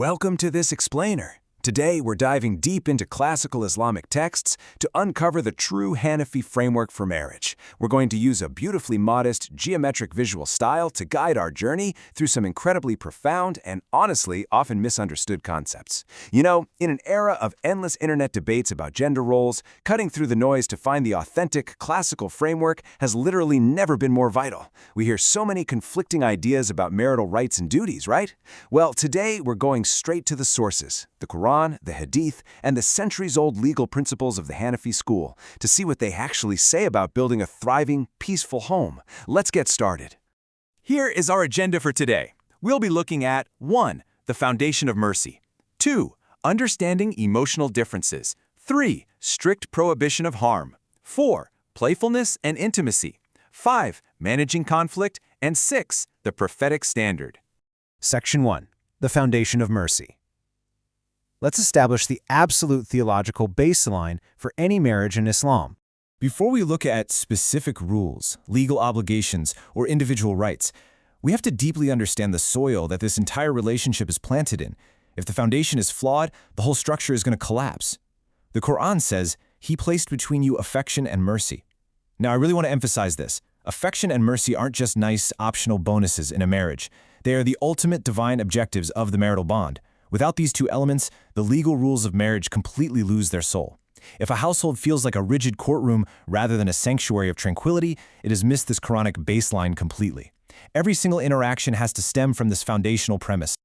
Welcome to this explainer. Today, we're diving deep into classical Islamic texts to uncover the true Hanafi framework for marriage. We're going to use a beautifully modest, geometric visual style to guide our journey through some incredibly profound and honestly often misunderstood concepts. You know, in an era of endless internet debates about gender roles, cutting through the noise to find the authentic, classical framework has literally never been more vital. We hear so many conflicting ideas about marital rights and duties, right? Well, today we're going straight to the sources, the Quran, the Hadith, and the centuries-old legal principles of the Hanafi school to see what they actually say about building a thriving, peaceful home. Let's get started. Here is our agenda for today. We'll be looking at 1. The foundation of mercy. 2. Understanding emotional differences. 3. Strict prohibition of harm. 4. Playfulness and intimacy. 5. Managing conflict. And 6. The prophetic standard. Section 1. The foundation of mercy. Let's establish the absolute theological baseline for any marriage in Islam. Before we look at specific rules, legal obligations, or individual rights, we have to deeply understand the soil that this entire relationship is planted in. If the foundation is flawed, the whole structure is going to collapse. The Quran says, "He placed between you affection and mercy." Now, I really want to emphasize this. Affection and mercy aren't just nice, optional bonuses in a marriage. They are the ultimate divine objectives of the marital bond. Without these two elements, the legal rules of marriage completely lose their soul. If a household feels like a rigid courtroom rather than a sanctuary of tranquility, it has missed this Quranic baseline completely. Every single interaction has to stem from this foundational premise.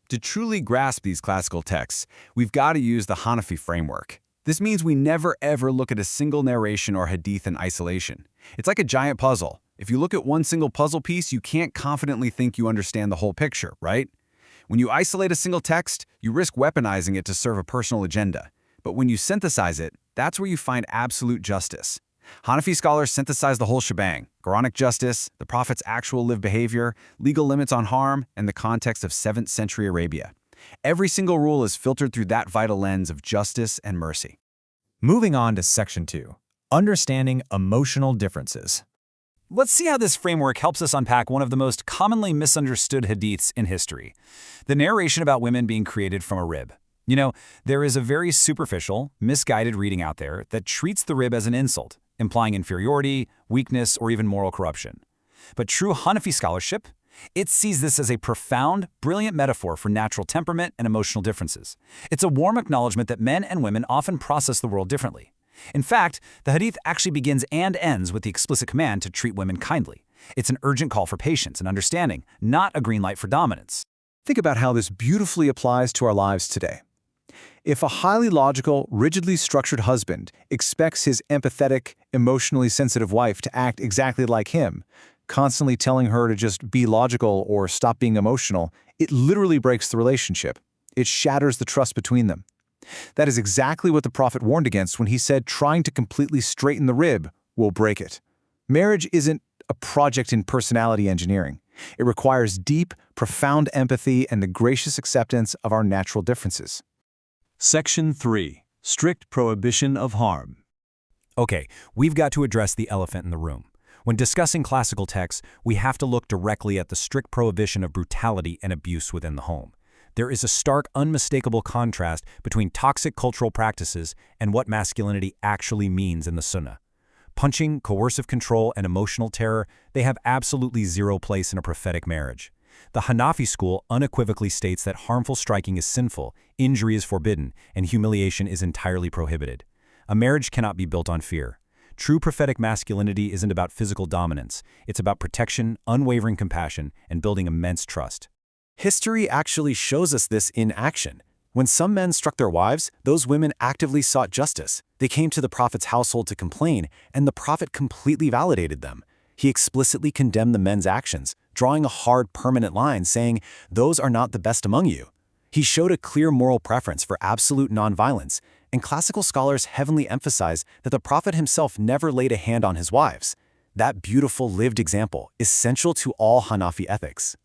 To truly grasp these classical texts, we've got to use the Hanafi framework. This means we never ever look at a single narration or hadith in isolation. It's like a giant puzzle. If you look at one single puzzle piece, you can't confidently think you understand the whole picture, right? When you isolate a single text, you risk weaponizing it to serve a personal agenda. But when you synthesize it, that's where you find absolute justice. Hanafi scholars synthesize the whole shebang: Quranic justice, the Prophet's actual lived behavior, legal limits on harm, and the context of 7th century Arabia. Every single rule is filtered through that vital lens of justice and mercy. Moving on to Section 2. Understanding emotional differences. Let's see how this framework helps us unpack one of the most commonly misunderstood hadiths in history, the narration about women being created from a rib. You know, there is a very superficial, misguided reading out there that treats the rib as an insult, implying inferiority, weakness, or even moral corruption. But true Hanafi scholarship, it sees this as a profound, brilliant metaphor for natural temperament and emotional differences. It's a warm acknowledgement that men and women often process the world differently. In fact, the hadith actually begins and ends with the explicit command to treat women kindly. It's an urgent call for patience and understanding, not a green light for dominance. Think about how this beautifully applies to our lives today. If a highly logical, rigidly structured husband expects his empathetic, emotionally sensitive wife to act exactly like him, constantly telling her to just be logical or stop being emotional, it literally breaks the relationship. It shatters the trust between them. That is exactly what the Prophet warned against when he said trying to completely straighten the rib will break it. Marriage isn't a project in personality engineering. It requires deep, profound empathy and the gracious acceptance of our natural differences. Section 3. Strict prohibition of harm. Okay, we've got to address the elephant in the room. When discussing classical texts, we have to look directly at the strict prohibition of brutality and abuse within the home. There is a stark, unmistakable contrast between toxic cultural practices and what masculinity actually means in the Sunnah. Punching, coercive control, and emotional terror, they have absolutely zero place in a prophetic marriage. The Hanafi school unequivocally states that harmful striking is sinful, injury is forbidden, and humiliation is entirely prohibited. A marriage cannot be built on fear. True prophetic masculinity isn't about physical dominance. It's about protection, unwavering compassion, and building immense trust. History actually shows us this in action. When some men struck their wives, those women actively sought justice. They came to the Prophet's household to complain, and the Prophet completely validated them. He explicitly condemned the men's actions, drawing a hard, permanent line saying, "Those are not the best among you." He showed a clear moral preference for absolute nonviolence, and classical scholars heavily emphasize that the Prophet himself never laid a hand on his wives. That beautiful lived example is central to all Hanafi ethics.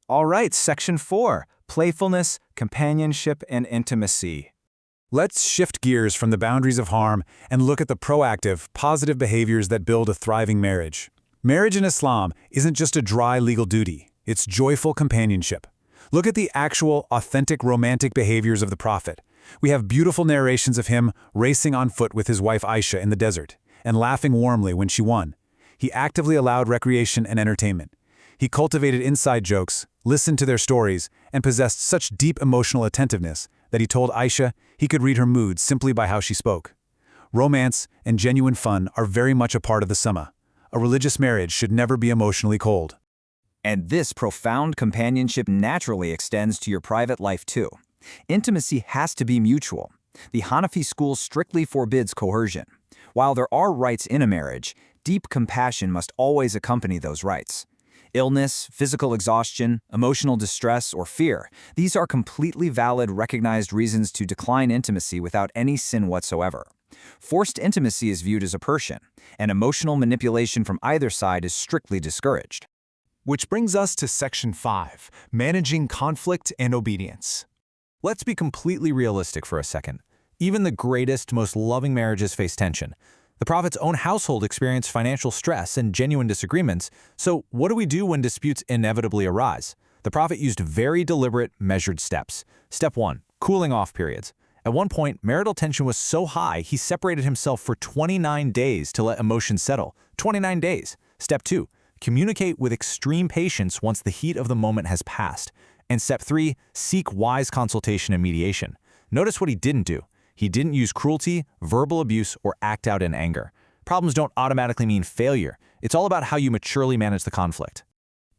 All right, Section 4. Playfulness, companionship, and intimacy. Let's shift gears from the boundaries of harm and look at the proactive, positive behaviors that build a thriving marriage. Marriage in Islam isn't just a dry legal duty, it's joyful companionship. Look at the actual, authentic romantic behaviors of the Prophet. We have beautiful narrations of him racing on foot with his wife Aisha in the desert, and laughing warmly when she won. He actively allowed recreation and entertainment. He cultivated inside jokes, listened to their stories, and possessed such deep emotional attentiveness that he told Aisha he could read her mood simply by how she spoke. Romance and genuine fun are very much a part of the Sunnah. A religious marriage should never be emotionally cold. And this profound companionship naturally extends to your private life too. Intimacy has to be mutual. The Hanafi school strictly forbids coercion. While there are rights in a marriage, deep compassion must always accompany those rights. Illness, physical exhaustion, emotional distress, or fear, these are completely valid, recognized reasons to decline intimacy without any sin whatsoever. Forced intimacy is viewed as aversion, and emotional manipulation from either side is strictly discouraged. Which brings us to Section 5, Managing Conflict and Obedience. Let's be completely realistic for a second. Even the greatest, most loving marriages face tension. The Prophet's own household experienced financial stress and genuine disagreements, so what do we do when disputes inevitably arise? The Prophet used very deliberate, measured steps. Step 1. Cooling off periods. At one point, marital tension was so high he separated himself for 29 days to let emotions settle. 29 days. Step 2. Communicate with extreme patience once the heat of the moment has passed. And Step 3. Seek wise consultation and mediation. Notice what he didn't do. He didn't use cruelty, verbal abuse, or act out in anger. Problems don't automatically mean failure. It's all about how you maturely manage the conflict.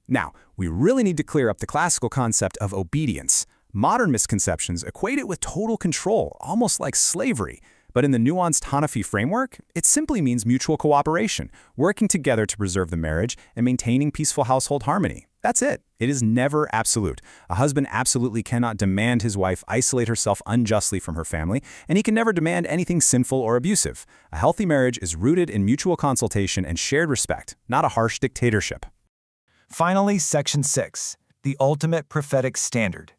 Now, we really need to clear up the classical concept of obedience. Modern misconceptions equate it with total control, almost like slavery. But in the nuanced Hanafi framework, it simply means mutual cooperation, working together to preserve the marriage and maintaining peaceful household harmony. That's it. It is never absolute. A husband absolutely cannot demand his wife isolate herself unjustly from her family, and he can never demand anything sinful or abusive. A healthy marriage is rooted in mutual consultation and shared respect, not a harsh dictatorship. Finally, Section 6, the ultimate prophetic standard.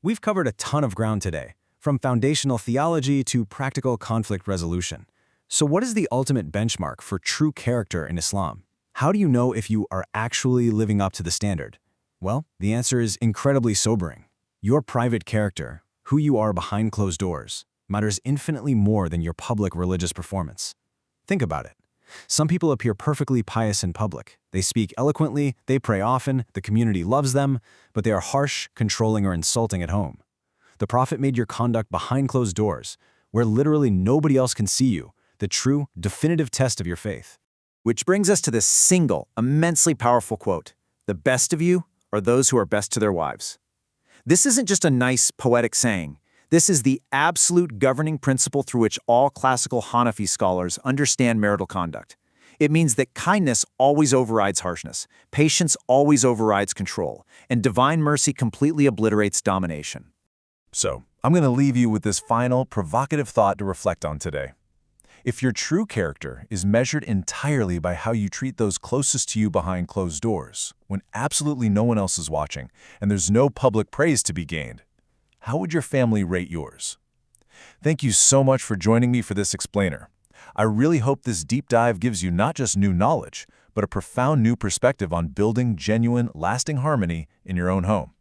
We've covered a ton of ground today, from foundational theology to practical conflict resolution. So what is the ultimate benchmark for true character in Islam? How do you know if you are actually living up to the standard? Well, the answer is incredibly sobering. Your private character, who you are behind closed doors, matters infinitely more than your public religious performance. Think about it. Some people appear perfectly pious in public. They speak eloquently, they pray often, the community loves them, but they are harsh, controlling, or insulting at home. The Prophet made your conduct behind closed doors, where literally nobody else can see you, the true, definitive test of your faith. Which brings us to this single, immensely powerful quote: "The best of you are those who are best to their wives." This isn't just a nice, poetic saying. This is the absolute governing principle through which all classical Hanafi scholars understand marital conduct. It means that kindness always overrides harshness, patience always overrides control, and divine mercy completely obliterates domination. So, I'm going to leave you with this final, provocative thought to reflect on today. If your true character is measured entirely by how you treat those closest to you behind closed doors, when absolutely no one else is watching, and there's no public praise to be gained, how would your family rate yours? Thank you so much for joining me for this explainer. I really hope this deep dive gives you not just new knowledge, but a profound new perspective on building genuine, lasting harmony in your own home.